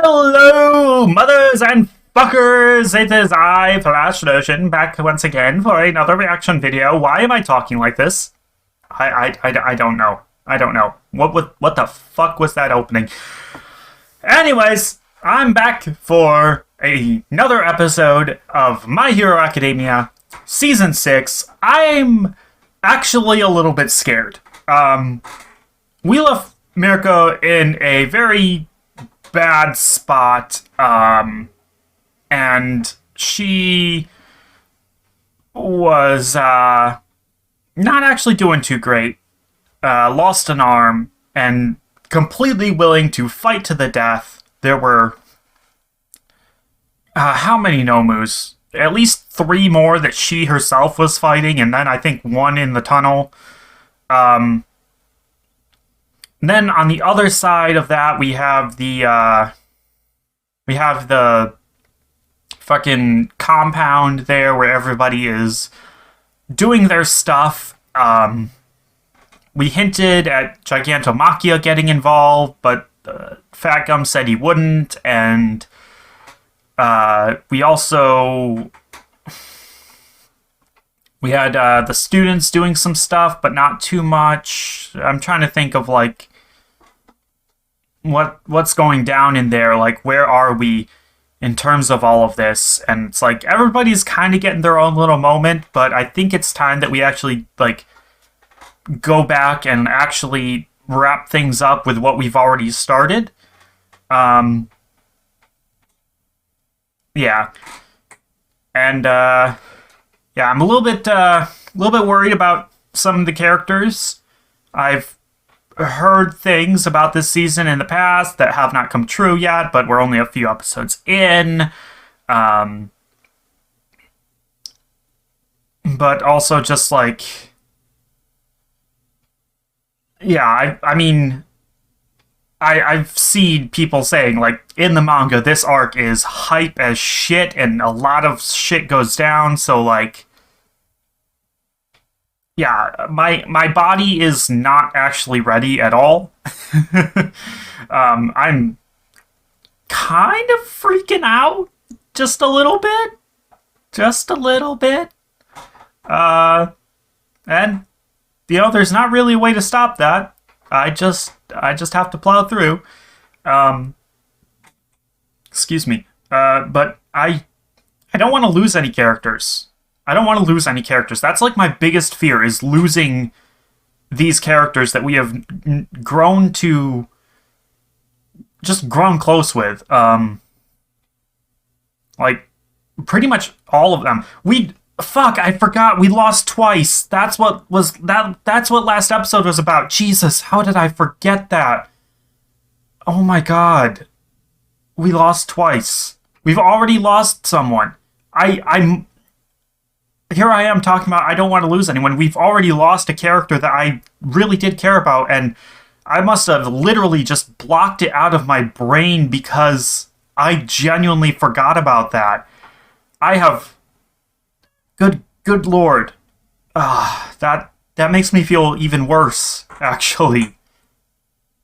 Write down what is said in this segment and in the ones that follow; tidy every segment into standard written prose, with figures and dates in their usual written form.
Hello, mothers and fuckers! It is I, Flash Lotion, back once again for another reaction video. Why am I talking like this? I don't know. I don't know. What the fuck was that opening? Anyways, I'm back for another episode of My Hero Academia Season 6. I'm actually a little bit scared. We left Mirko in a very bad spot, and she was not actually doing too great. Lost an arm and completely willing to fight to the death. There were how many Nomus? At least 3 more that she herself was fighting, and then I think 1 in the tunnel. Then on the other side of that, we have the fucking compound there where everybody is doing their stuff. We hinted at Gigantomachia getting involved, but Fat Gum said he wouldn't, and we had the students doing some stuff, but not too much. I'm trying to think of like what's going down in there, like where are we in terms of all of this? And it's like everybody's kind of getting their own little moment, but I think it's time that we actually like go back and actually wrap things up with what we've already started. Yeah. And yeah, I'm a little bit worried about some of the characters. I've heard things about this season in the past that have not come true yet, but we're only a few episodes in. But also just like, yeah, I mean, I've seen people saying, like, in the manga, this arc is hype as shit, and a lot of shit goes down, so, like, yeah, my body is not actually ready at all. I'm kind of freaking out, just a little bit. Just a little bit. And, you know, there's not really a way to stop that. I just have to plow through. Excuse me. But I don't want to lose any characters. I don't want to lose any characters. That's like my biggest fear, is losing these characters that we have grown to, just grown close with. Like pretty much all of them. Fuck, I forgot. We lost twice. That's what last episode was about. Jesus, how did I forget that? Oh my god. We lost twice. We've already lost someone. I'm here I am talking about I don't want to lose anyone. We've already lost a character that I really did care about, and I must have literally just blocked it out of my brain because I genuinely forgot about that. I have... Good lord. That makes me feel even worse, actually.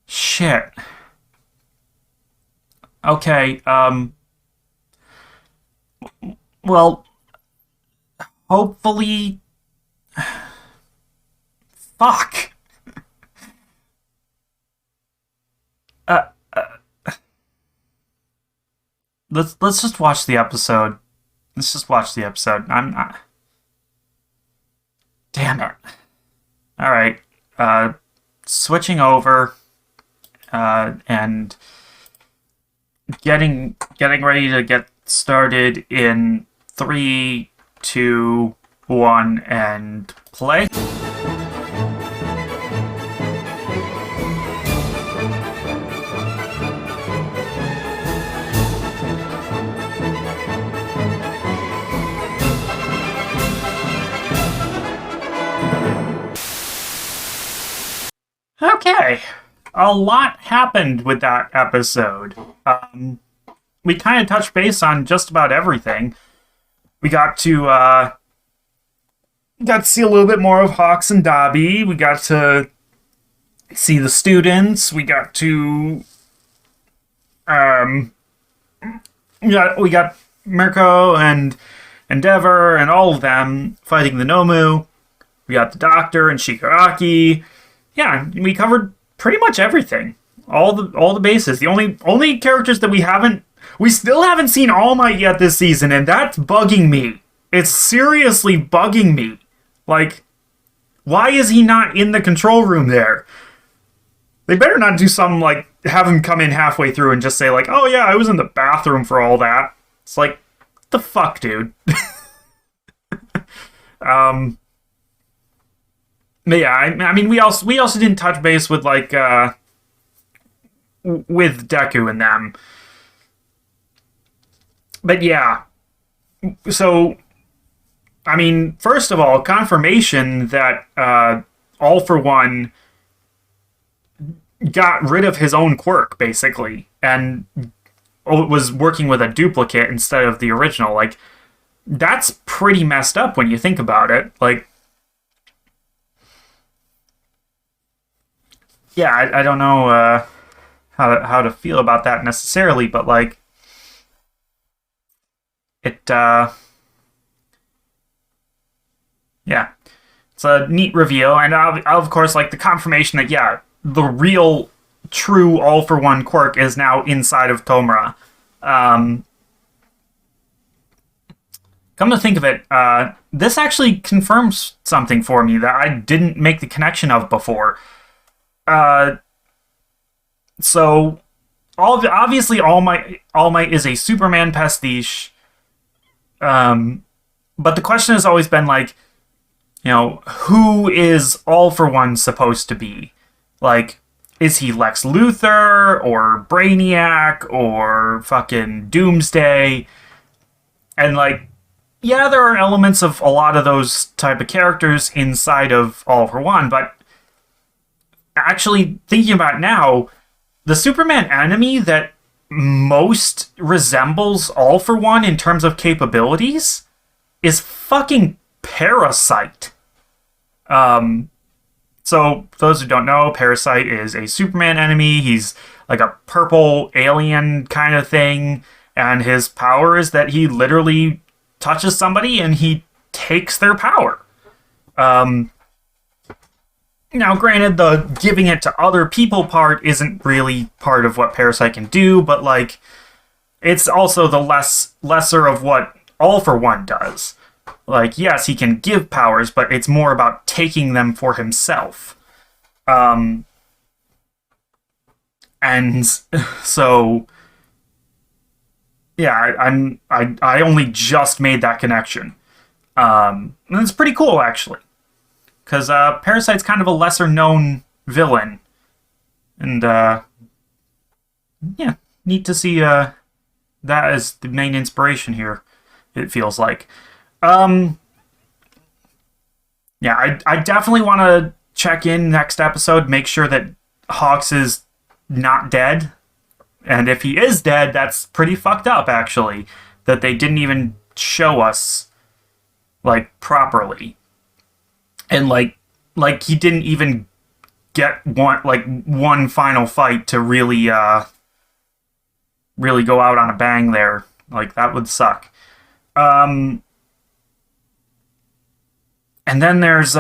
Shit. Okay, well, hopefully... Fuck! Let's just watch the episode. Let's just watch the episode. I'm not... Damn it. Alright. Switching over. And getting ready to get started in 3, 2, 1, and play. Okay, a lot happened with that episode. We kind of touched base on just about everything. We got to see a little bit more of Hawks and Dabi. We got to see the students. We got to we got Mirko and Endeavor and all of them fighting the Nomu. We got the Doctor and Shigaraki. Yeah, we covered pretty much everything. All the bases. The only characters that we still haven't seen All Might yet this season, and that's bugging me. It's seriously bugging me. Like, why is he not in the control room there? They better not do something like have him come in halfway through and just say like, "Oh yeah, I was in the bathroom for all that." It's like, what the fuck, dude. um, but yeah, I mean, we also didn't touch base with like with Deku and them, but yeah. So I mean, first of all, confirmation that All for One got rid of his own quirk, basically, and was working with a duplicate instead of the original. Like, that's pretty messed up when you think about it. Like, yeah, I don't know how to feel about that necessarily, but like, it, yeah, it's a neat reveal, and of course, like the confirmation that yeah, the real, true All for One quirk is now inside of Tomura. Um, Come to think of it, this actually confirms something for me that I didn't make the connection of before. Uh, so, obviously, All Might is a Superman pastiche. Um, but the question has always been like, who is All for One supposed to be? Like, is he Lex Luthor or Brainiac or fucking Doomsday? And like, yeah, there are elements of a lot of those type of characters inside of All for One, but actually thinking about it now, the Superman enemy that most resembles All for One in terms of capabilities is fucking Parasite. Um, so, for those who don't know, Parasite is a Superman enemy. He's like a purple alien kind of thing, and his power is that he literally touches somebody and he takes their power. Um, Now, granted, the giving it to other people part isn't really part of what Parasite can do, but like, it's also the lesser of what All for One does. Like, yes, he can give powers, but it's more about taking them for himself. Um, and so, yeah, I only just made that connection. And it's pretty cool actually, because Parasite's kind of a lesser known villain, and yeah, neat to see that as the main inspiration here. It feels like. Um, yeah, I definitely want to check in next episode, make sure that Hawks is not dead. And if he is dead, that's pretty fucked up, actually. That they didn't even show us, like, properly. And, like he didn't even get one final fight to really go out on a bang there. Like, that would suck. Um, and then there's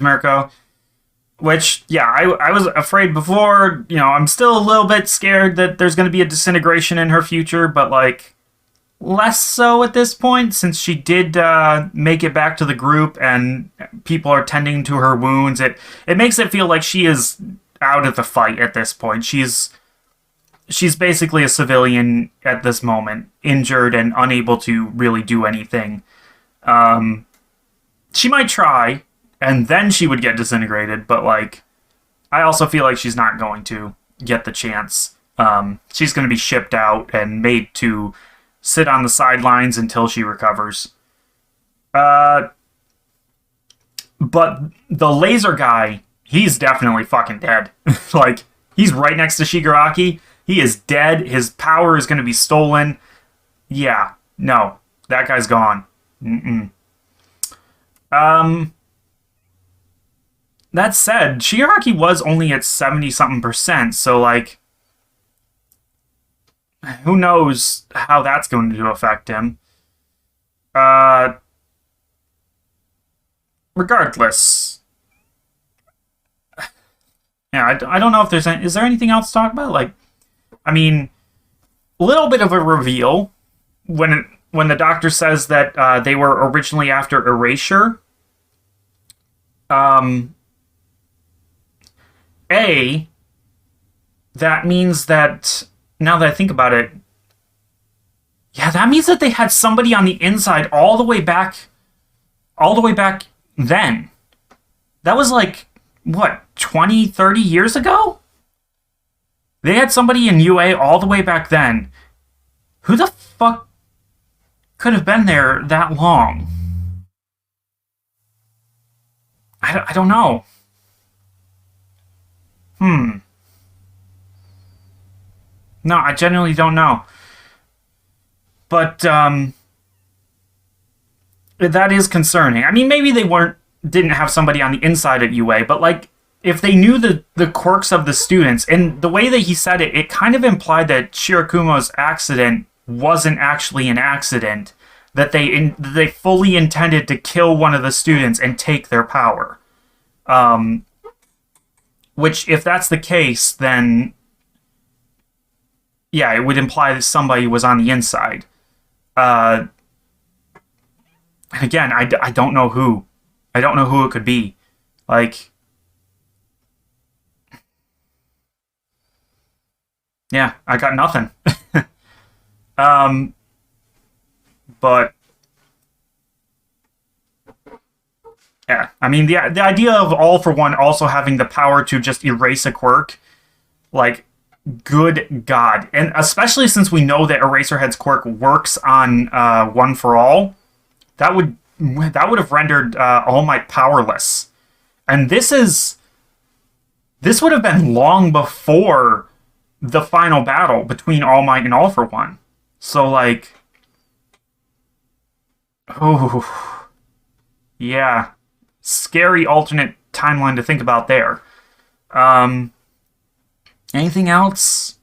Mirko, which, yeah, I was afraid before. I'm still a little bit scared that there's going to be a disintegration in her future, but like, less so at this point, since she did make it back to the group and people are tending to her wounds. It makes it feel like she is out of the fight at this point. She's basically a civilian at this moment, injured and unable to really do anything. She might try, and then she would get disintegrated, but like, I also feel like she's not going to get the chance. She's going to be shipped out and made to sit on the sidelines until she recovers. But the laser guy, he's definitely fucking dead. Like, he's right next to Shigaraki. He is dead. His power is going to be stolen. Yeah, no, that guy's gone. Mm-mm. That said, Shigaraki was only at 70-something%, so like, who knows how that's going to affect him. Uh, Regardless, yeah, I don't know if there's is there anything else to talk about? Like, I mean, a little bit of a reveal when the doctor says that they were originally after Erasure. Um, A, that means that now that I think about it, yeah, that means that they had somebody on the inside all the way back then. That was like, what, 20, 30 years ago? They had somebody in UA all the way back then. Who the fuck could have been there that long? I don't know. Hmm. No, I genuinely don't know. But that is concerning. I mean, maybe they didn't have somebody on the inside at UA, but like if they knew the quirks of the students and the way that he said it, it kind of implied that Shirakumo's accident wasn't actually an accident. That they fully intended to kill one of the students and take their power. Which, if that's the case, then yeah, it would imply that somebody was on the inside. Uh, and again, I don't know who. I don't know who it could be. Like, yeah, I got nothing. um, but yeah, I mean the idea of All for One also having the power to just erase a quirk, like, good God, and especially since we know that Eraserhead's quirk works on One for All, that would have rendered All Might powerless, and this would have been long before the final battle between All Might and All for One. So like, oh yeah, scary alternate timeline to think about there. Um, Anything else?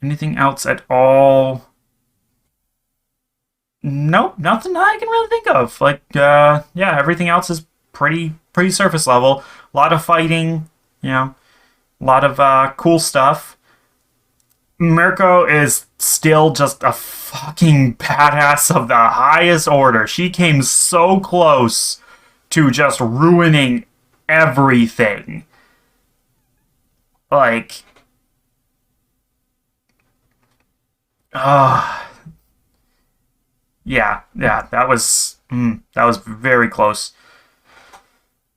Anything else at all? Nope, nothing that I can really think of. Like, yeah, everything else is pretty surface level. A lot of fighting, you know, a lot of cool stuff. Mirko is still just a fucking badass of the highest order. She came so close to just ruining everything. Like, yeah, that was very close.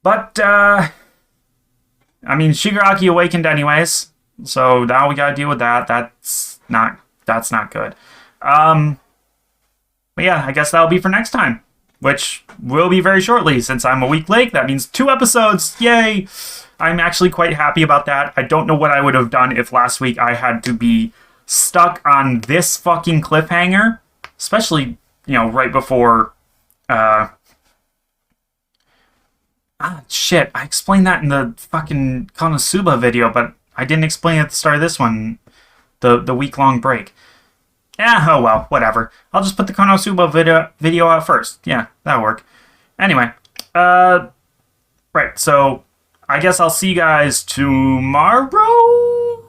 But I mean, Shigaraki awakened anyways, so now we gotta deal with that. That's not good. Um, but yeah, I guess that'll be for next time, which will be very shortly since I'm a week late. That means 2 episodes. Yay! I'm actually quite happy about that. I don't know what I would have done if last week I had to be stuck on this fucking cliffhanger, especially, right before shit, I explained that in the fucking Konosuba video, but I didn't explain it at the start of this one, the week-long break. Yeah, oh well, whatever. I'll just put the Konosuba video out first. Yeah, that'll work. Anyway, right, so I guess I'll see you guys tomorrow,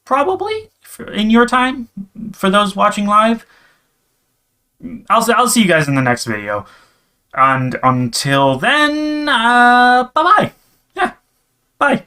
probably, in your time, for those watching live. I'll see you guys in the next video. And until then, bye-bye. Yeah, bye.